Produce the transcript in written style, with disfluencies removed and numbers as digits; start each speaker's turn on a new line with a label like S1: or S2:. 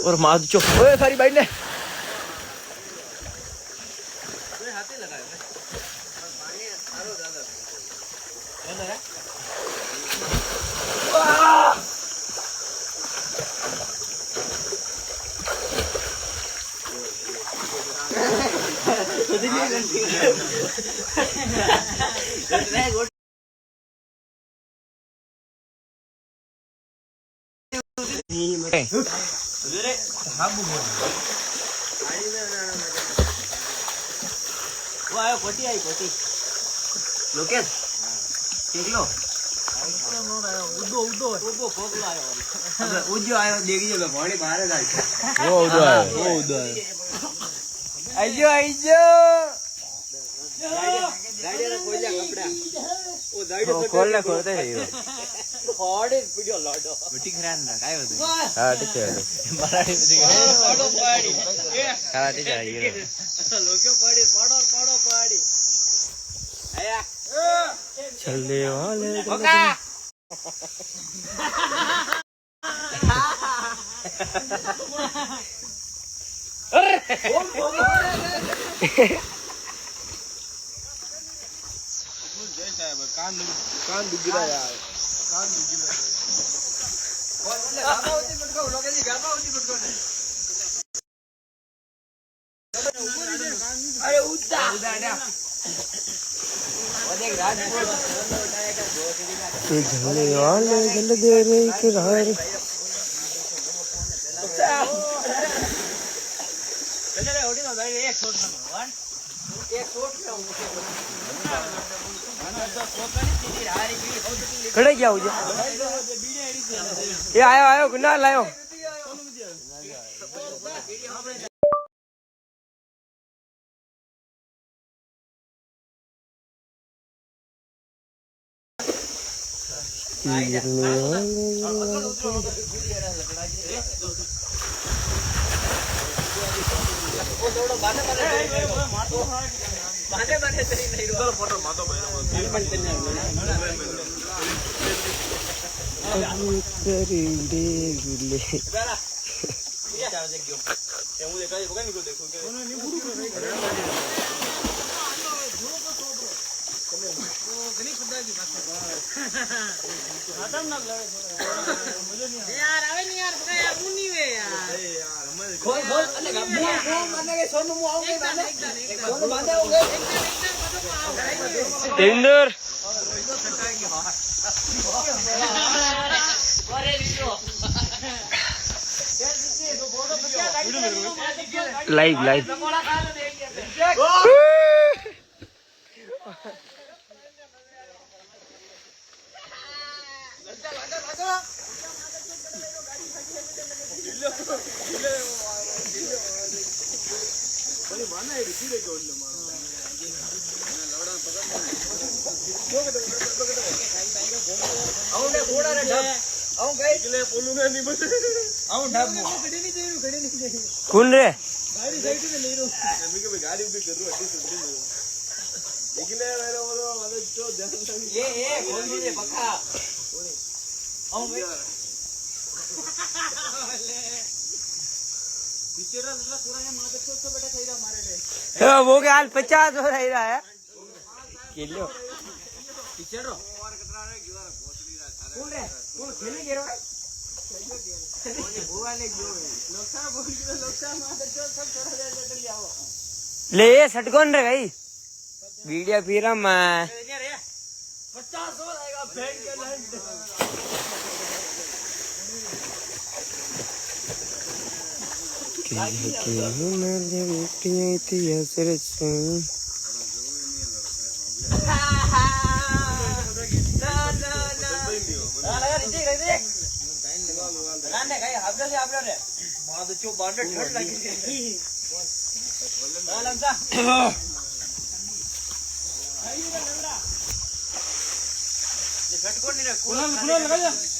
S1: और मार चो ओए सारी बाइट ले हाथ ही लगाया पानी सारो ज्यादा है वो आयो कोटी आई कोटी लोकेश देख लो उदो उदो उदो खोखलो आयो अबे उजो आयो देखी जो पानी बाहर जाय वो उदो आयो आइजो आइजो गाड़ी रे कोइला कपड़ा ओ गाड़ी खोलने खोलते है ऑडिट वीडियो लॉडो मिट्टी खरान ना काय होते हां ठीक है मराठी मध्ये पाडो पाडी कराटे चाहिए लोक्यो पाडी पाडो पाडो पाडी आया चलने वाले ओका अरे जय साहब कान दुख रहा यार कान दुख रहा और बोले गाबावती पटको लोकेजी गाबावती पटको अरे उदा उदा वो देख राजकोट ये झले वाले गल दे रे करार चले ओडी ना भाई एक शॉट में वन एक शॉट में खड़े क्या हो जा ये आयो आयो गुना लायो फोटो मातो यार आवे नहीं यार बका यार मुंह नहीं वे यार खोल खोल अरे मुंह मारने के सोनू मुंह आओगे सोनू बांधे होगे इंदर लाइव लाइव कौन रे गाड़ी साइड में ले रो मैं के गाड़ी भी कर रो अड्डी से निकले मेरे बोलो मतलब जो ध्यान ये खोल दीजिए पक्का आओ भाई पीछे रा पूरा ये मार देखो तो बेटा सही रहा मारे रे वो क्या हाल 50 हो रहा है किलो पीछे रो और कितना रे गिवार भोसड़ी रा कौन रे कौन खेले गेरो है ले सटकोन रे भाई वीडियो फिर हम 50 हो जाएगा बैंक के लंड के मर जे बेटियां इतिहास रचन गाने गए आपने से आपने बहुत चो बांडे ठंड लगी लंका ये फट को नहीं रे कुल लगा जा